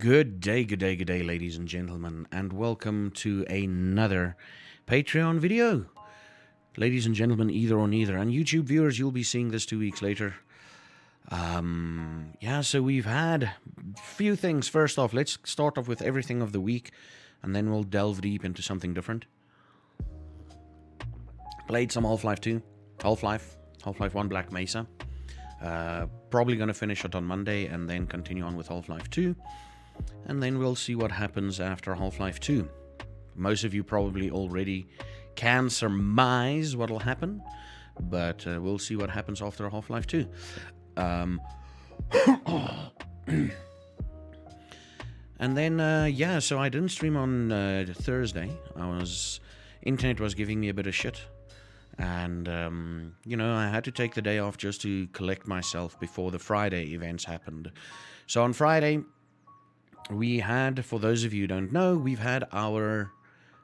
Good day, good day, good day, ladies and gentlemen, and welcome to another Patreon video. Ladies and gentlemen, either or neither, and YouTube viewers, you'll be seeing this 2 weeks later. So we've had a few things. First off, let's start off with everything of the week, and then we'll delve deep into something different. Played some Half-Life 2, Half-Life 1 Black Mesa. Probably going to finish it on Monday and then continue on with Half-Life 2. And then we'll see what happens after Half-Life 2. Most of you probably already can surmise what will happen, but we'll see what happens after Half-Life 2. And then, so I didn't stream on Thursday. Internet was giving me a bit of shit. And, I had to take the day off just to collect myself before the Friday events happened. So on Friday, we had, for those of you who don't know, we've had our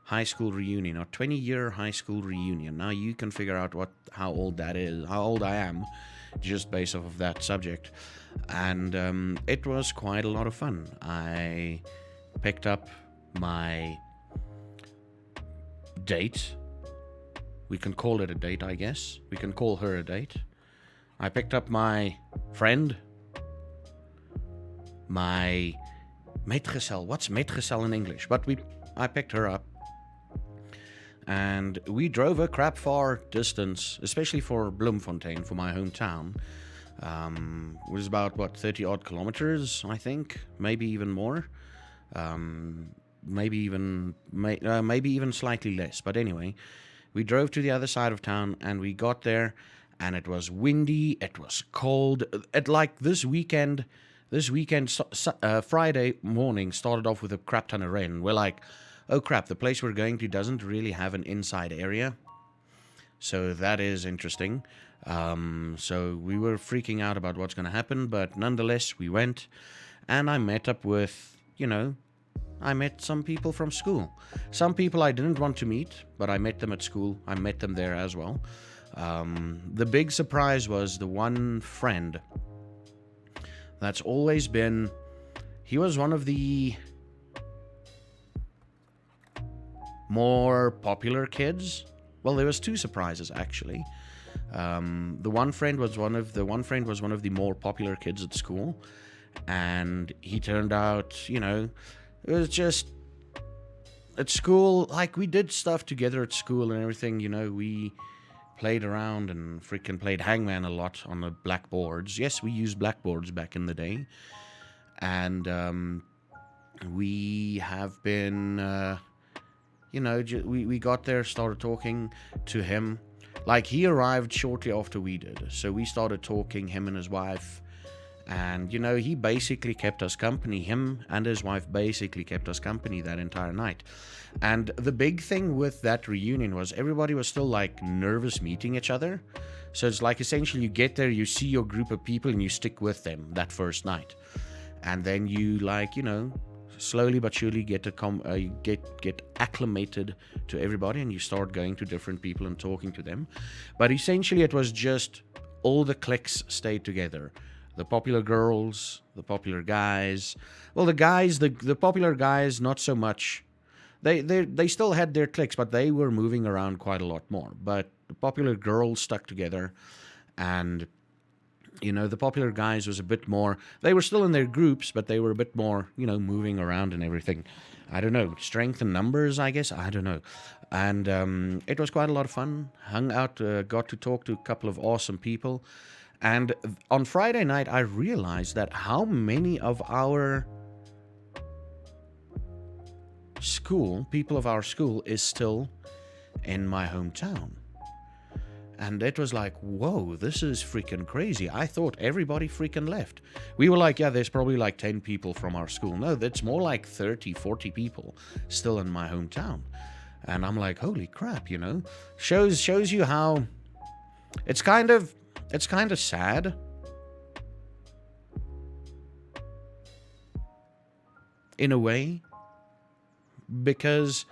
high school reunion, our 20-year high school reunion. Now you can figure out how old that is, how old I am, just based off of that subject. And it was quite a lot of fun. I picked up my date. We can call it a date, I guess. We can call her a date. I picked up my friend, my metgezel. What's metgezel in English? But I picked her up. And we drove a crap far distance, especially for Bloemfontein, for my hometown. It was about, 30 odd kilometers, I think. Maybe even more. Maybe even slightly less. But anyway, we drove to the other side of town and we got there and it was windy. It was cold. This weekend, Friday morning started off with a crap ton of rain. We're like, oh crap, the place we're going to doesn't really have an inside area. So that is interesting. So we were freaking out about what's going to happen, but nonetheless, we went and I met up with, I met some people from school. Some people I didn't want to meet, but I met them at school. I met them there as well. The big surprise was the one friend that's always been, he was one of the more popular kids. Well, there was two surprises actually. The one friend was one of the more popular kids at school, and he turned out, it was just at school, like we did stuff together at school and everything, we played around and freaking played Hangman a lot on the blackboards. Yes, we used blackboards back in the day. And we have been, we got there, started talking to him. Like, he arrived shortly after we did. So we started talking, him and his wife. And, he basically kept us company. Him and his wife basically kept us company that entire night. And the big thing with that reunion was everybody was still, nervous meeting each other. So it's like, essentially, you get there, you see your group of people, and you stick with them that first night. And then you, slowly but surely get acclimated to everybody, and you start going to different people and talking to them. But essentially, it was just all the cliques stayed together. The popular girls, the popular guys. Well, the popular guys, not so much. They still had their cliques, but they were moving around quite a lot more. But the popular girls stuck together, and the popular guys was a bit more. They were still in their groups, but they were a bit more, moving around and everything. I don't know, strength in numbers, I guess. I don't know. And it was quite a lot of fun. Hung out, got to talk to a couple of awesome people. And on Friday night, I realized that how many of our people of our school is still in my hometown. And it was like, whoa, this is freaking crazy. I thought everybody freaking left. We were like, yeah, there's probably 10 people from our school. No, that's more like 30, 40 people still in my hometown. And I'm like, holy crap, Shows you how it's kind of sad. In a way. Because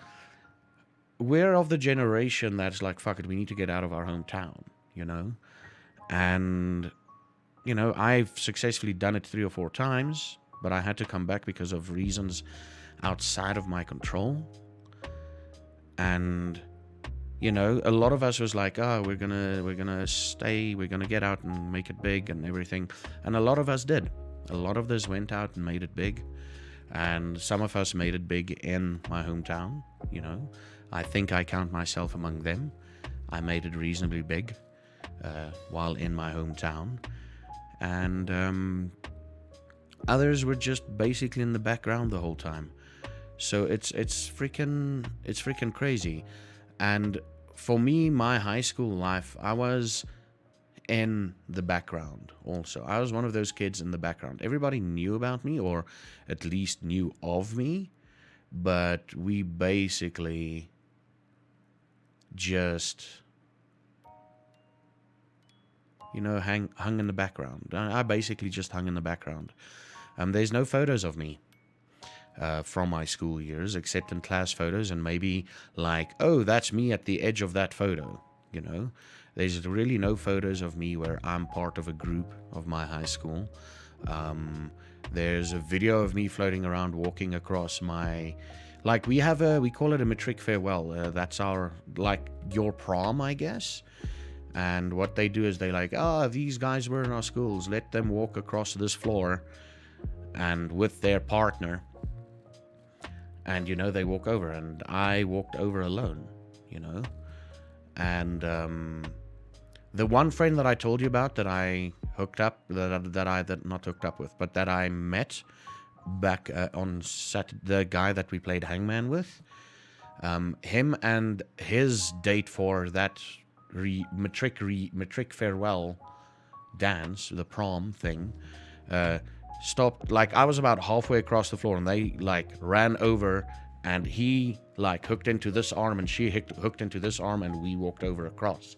we're of the generation that's like, fuck it, we need to get out of our hometown, And, I've successfully done it 3 or 4 times. but I had to come back because of reasons outside of my control. And you know, a lot of us was like, oh, we're gonna stay, we're gonna get out and make it big and everything. And a lot of us did. A lot of us went out and made it big. And some of us made it big in my hometown, you know. I think I count myself among them. I made it reasonably big while in my hometown. And others were just basically in the background the whole time. So it's freaking crazy. And for me, my high school life, I was in the background also. I was one of those kids in the background. Everybody knew about me, or at least knew of me, but we basically just, you know, hung in the background. I basically just hung in the background. There's no photos of me from my school years, except in class photos, and maybe like, oh, that's me at the edge of that photo, you know. There's really no photos of me where I'm part of a group of my high school. There's a video of me floating around walking across my, like, we call it a matric farewell. That's our, like, your prom, I guess. And what they do is they like, these guys were in our schools, let them walk across this floor and with their partner. And, you know, they walk over, and I walked over alone, you know. And the one friend that I told you about that I hooked up, not hooked up with, but that I met back on Saturday, the guy that we played Hangman with, him and his date for that matric farewell dance, the prom thing, stopped. Like, I was about halfway across the floor, and they like ran over, and he like hooked into this arm, and she hooked into this arm, and we walked over across.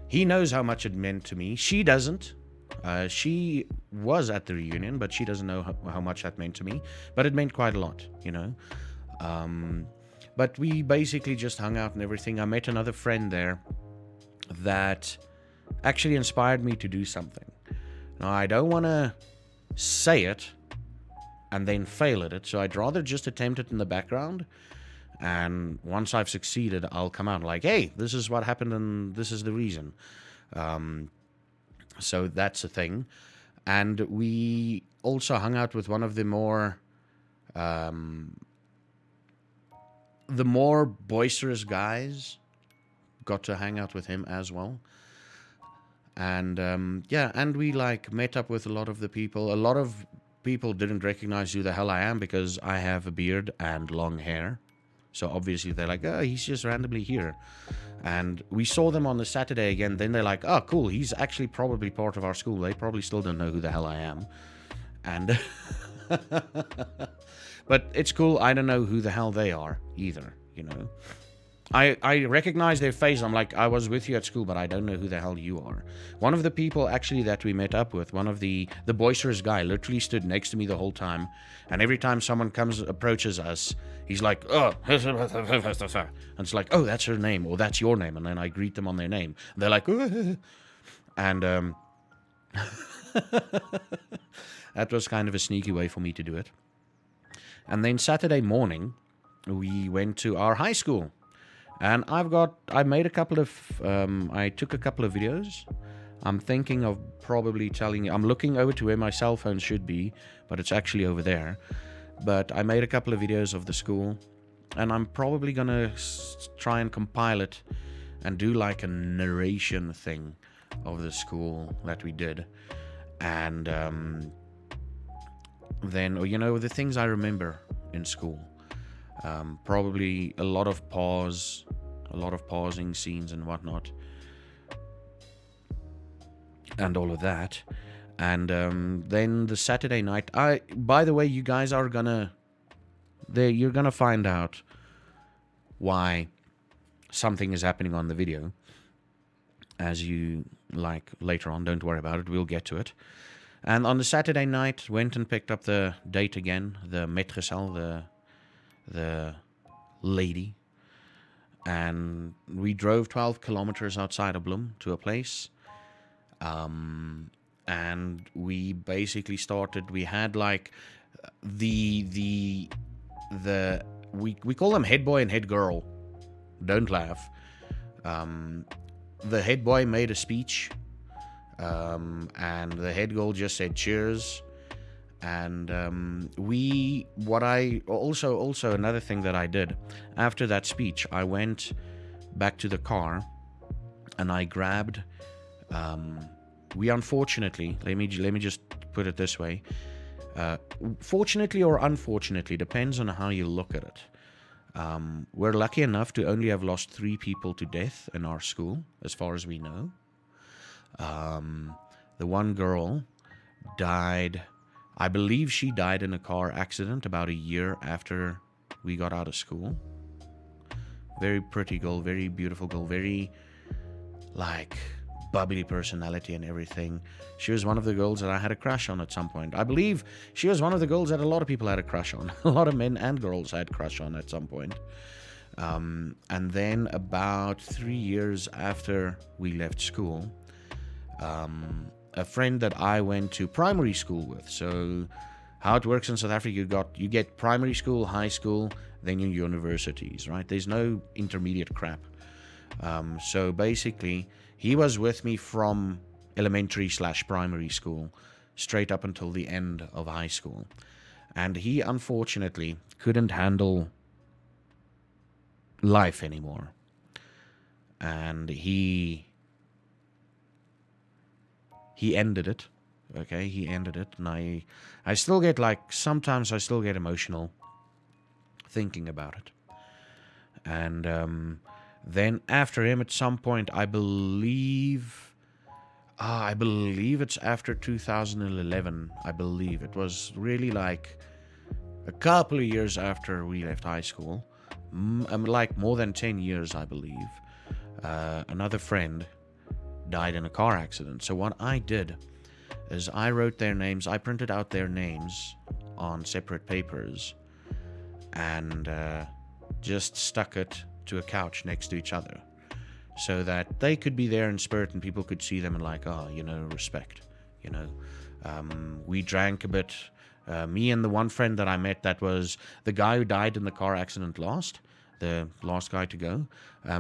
He knows how much it meant to me. She doesn't. She was at the reunion, but she doesn't know how much that meant to me. But it meant quite a lot, you know. But we basically just hung out and everything. I met another friend there that actually inspired me to do something. Now, I don't want to say it and then fail at it, so I'd rather just attempt it in the background. And once I've succeeded, I'll come out like, hey, this is what happened and this is the reason. So that's a thing. And we also hung out with one of the more boisterous guys. Got to hang out with him as well. And and we like met up with a lot of the people. A lot of people didn't recognize who the hell I am because I have a beard and long hair. So obviously they're like, oh, he's just randomly here. And we saw them on the Saturday again. Then they're like, oh, cool, he's actually probably part of our school. They probably still don't know who the hell I am. And but it's cool. I don't know who the hell they are either, you know. I recognize their face. I'm like, I was with you at school, but I don't know who the hell you are. One of the people actually that we met up with, one of the boisterous guy, literally stood next to me the whole time. And every time someone approaches us, he's like, oh, and it's like, oh, that's her name, or that's your name. And then I greet them on their name. They're like, oh. And that was kind of a sneaky way for me to do it. And then Saturday morning, we went to our high school. And I made a couple of, I took a couple of videos. I'm thinking of probably telling you, I'm looking over to where my cell phone should be, but it's actually over there. But I made a couple of videos of the school, and I'm probably going to try and compile it and do like a narration thing of the school that we did. And then, you know, the things I remember in school. Probably a lot of pausing scenes and whatnot, and all of that. And then the Saturday night, by the way, you guys are you're gonna find out why something is happening on the video as you like later on. Don't worry about it, we'll get to it. And on the Saturday night, went and picked up the date again, the metgezel, the lady, and we drove 12 kilometers outside of Bloem to a place, and we basically started. We had like the we call them head boy and head girl. Don't laugh. The head boy made a speech, and the head girl just said cheers. And what I also another thing that I did after that speech, I went back to the car and I grabbed. We unfortunately, let me just put it this way. Fortunately or unfortunately, depends on how you look at it. We're lucky enough to only have lost 3 people to death in our school, as far as we know. The one girl died, I believe she died in a car accident about a year after we got out of school. Very pretty girl, very beautiful girl, very like bubbly personality and everything. She was one of the girls that I had a crush on at some point. I believe she was one of the girls that a lot of people had a crush on. A lot of men and girls had a crush on at some point. And then about 3 years after we left school, a friend that I went to primary school with. So how it works in South Africa, you get primary school, high school, then your universities, right? There's no intermediate crap. So basically, he was with me from elementary/primary school straight up until the end of high school. And he unfortunately couldn't handle life anymore. And he ended it. Okay, he ended it. And I still get sometimes I still get emotional thinking about it. And then after him, at some point, I believe it's after 2011. I believe it was really like a couple of years after we left high school, like more than 10 years, I believe. Another friend died in a car accident. So what I did is I wrote their names. I printed out their names on separate papers and just stuck it to a couch next to each other so that they could be there in spirit and people could see them and respect. We drank a bit. Me and the one friend that I met, that was the guy who died in the car accident the last guy to go.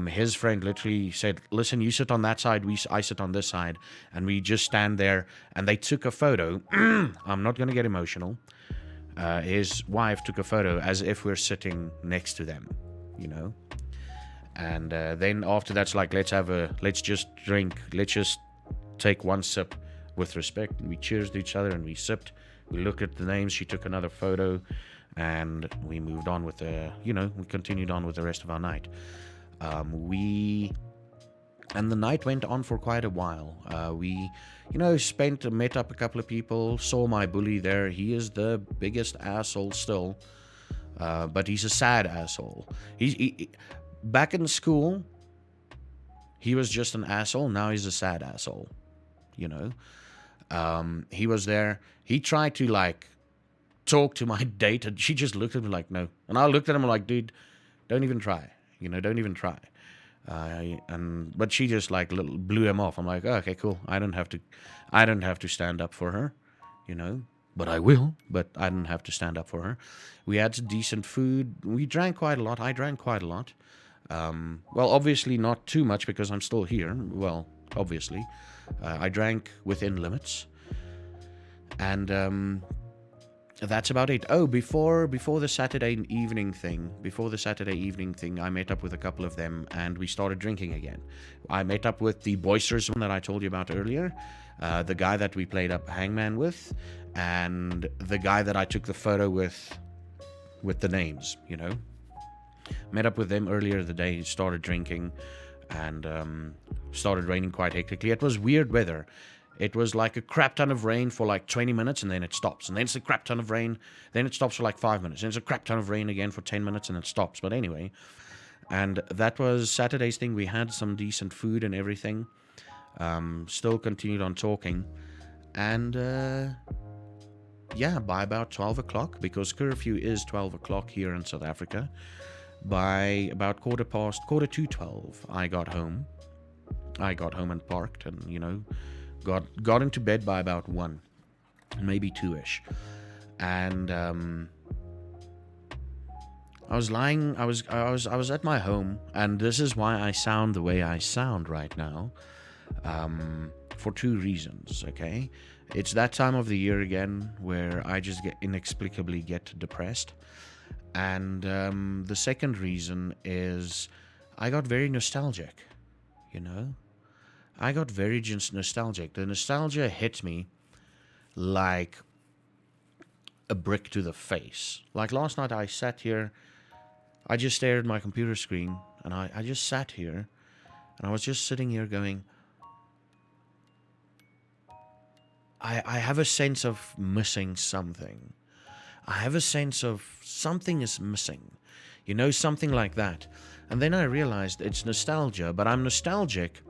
His friend literally said, listen, you sit on that side, I sit on this side, and we just stand there, and they took a photo. I'm not going to get emotional. His wife took a photo as if we're sitting next to them, and then after that's like, let's just drink, let's just take one sip with respect, and we cheers to each other and we sipped. We looked at the names, she took another photo, and we moved on with we continued on with the rest of our night. And the night went on for quite a while. We met up a couple of people, saw my bully there. He is the biggest asshole still, but he's a sad asshole. He back in school, he was just an asshole. Now he's a sad asshole, He was there. He tried to talk to my date, and she just looked at me like, no. And I looked at him like, dude, don't even try. Don't even try. But she just blew him off. I'm like, oh, okay, cool. I don't have to stand up for her, But I will. But I don't have to stand up for her. We had some decent food. We drank quite a lot. I drank quite a lot. Well, obviously not too much because I'm still here. Well, obviously, I drank within limits. And that's about it. Oh, before the Saturday evening thing, I met up with a couple of them and we started drinking again. I met up with the boisterous one that I told you about earlier, the guy that we played up hangman with, and the guy that I took the photo with the names, Met up with them earlier the day, started drinking, and started raining quite hectically. It was weird weather. It was like a crap ton of rain for 20 minutes and then it stops. And then it's a crap ton of rain. Then it stops for 5 minutes. Then it's a crap ton of rain again for 10 minutes and it stops. But anyway, and that was Saturday's thing. We had some decent food and everything. Still continued on talking. And by about 12 o'clock, because curfew is 12 o'clock here in South Africa, by about quarter to 12, I got home and parked and, Got into bed by about 1, maybe 2ish, and I was lying. I was at my home, and this is why I sound the way I sound right now. For 2 reasons. Okay, it's that time of the year again where I just inexplicably get depressed, and the second reason is I got very nostalgic. You know, I got very just nostalgic. The nostalgia hit me like a brick to the face. Like last night, I sat here. I just stared at my computer screen, and I just sat here, and I was just sitting here going, I have a sense of missing something. I have a sense of something is missing. You know, something like that. And then I realized it's nostalgia, but I'm nostalgic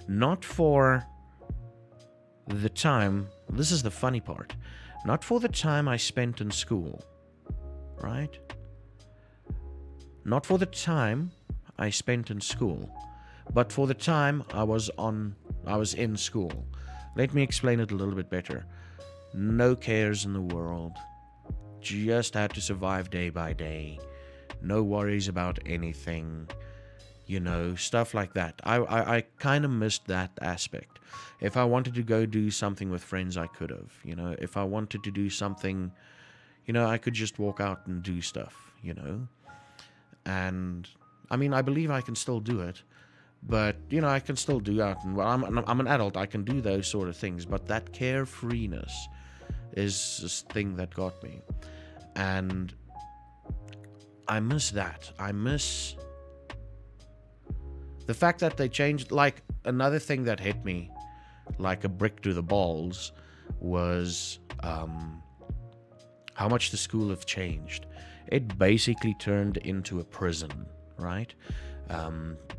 not for the time, this is the funny part, not for the time I spent in school, right? Not for the time I spent in school, but for the time I was in school. Let me explain it a little bit better. No cares in the world. Just had to survive day by day. No worries about anything. You know, stuff like that. I kind of missed that aspect. If I wanted to go do something with friends, I could have. You know, if I wanted to do something, you know, I could just walk out and do stuff, you know. And, I mean, I believe I can still do it. But, you know, I can still do that. And well, I'm an adult. I can do those sort of things. But that carefreeness is this thing that got me. And I miss that. I miss the fact that they changed. Like, another thing that hit me like a brick to the balls was how much the school have changed. It basically turned into a prison, right?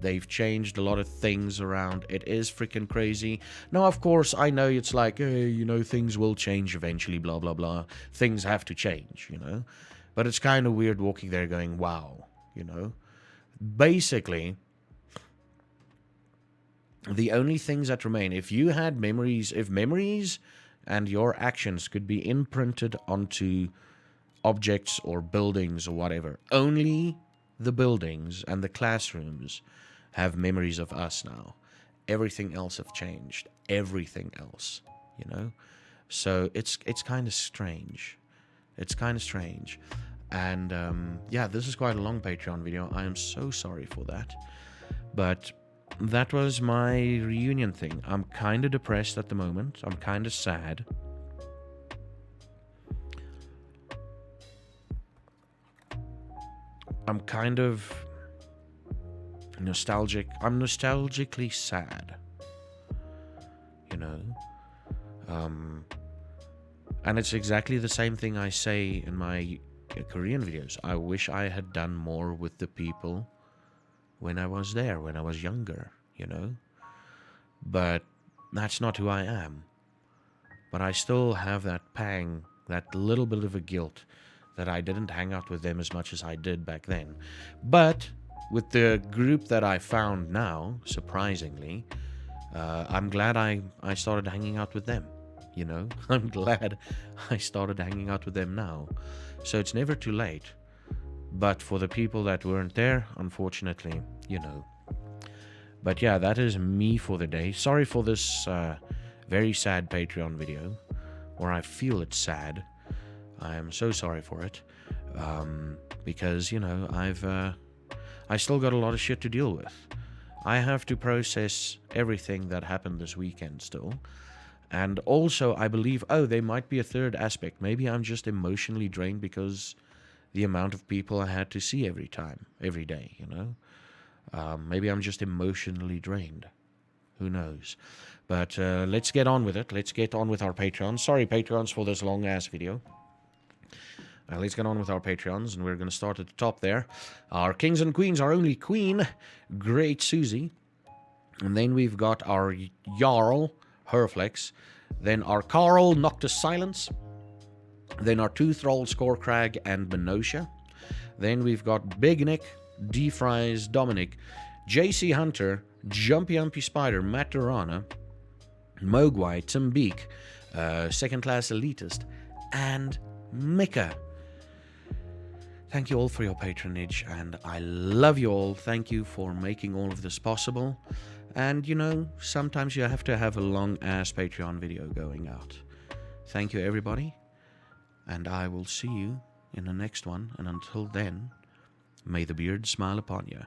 They've changed a lot of things around. It is freaking crazy. Now, of course, I know it's like, hey, you know, things will change eventually, blah, blah, blah. Things have to change, you know. But it's kind of weird walking there going, wow, you know. Basically, the only things that remain, if you had memories, if memories and your actions could be imprinted onto objects or buildings or whatever, only the buildings and the classrooms have memories of us now. Everything else have changed. Everything else, you know? So it's kind of strange. It's kind of strange. And yeah, this is quite a long Patreon video. I am so sorry for that. But that was my reunion thing. I'm kind of depressed at the moment. I'm kind of sad. I'm kind of nostalgic. I'm nostalgically sad, you know. And it's exactly the same thing I say in my Korean videos. I wish I had done more with the people when I was there, when I was younger, you know. But that's not who I am. But I still have that pang, that little bit of a guilt that I didn't hang out with them as much as I did back then. But with the group that I found now, surprisingly, I'm glad I started hanging out with them, you know. I'm glad I started hanging out with them now. So it's never too late. But for the people that weren't there, unfortunately, you know. But yeah, that is me for the day. Sorry for this very sad Patreon video, or I feel it's sad. I am so sorry for it, because, you know, I still got a lot of shit to deal with. I have to process everything that happened this weekend still. And also, I believe, there might be a third aspect. Maybe I'm just emotionally drained because the amount of people I had to see every day, you know. Maybe I'm just emotionally drained. Who knows? But let's get on with it. Let's get on with our Patreons. Sorry, Patreons, for this long-ass video. Let's get on with our Patreons, and we're going to start at the top there. Our Kings and Queens, our only Queen, Great Susie. And then we've got our Jarl, Herflex. Then our Carl, Noctis Silence. Then our two Thralls, Scorecrag and Minotia. Then we've got Big Nick, D-Fries, Dominic, JC Hunter, Jumpy Spider, Matt Durana. Mogwai, Tim Beek, Second Class Elitist, and Mika. Thank you all for your patronage, and I love you all. Thank you for making all of this possible. And sometimes you have to have a long-ass Patreon video going out. Thank you, everybody, and I will see you in the next one. And until then, may the beard smile upon you.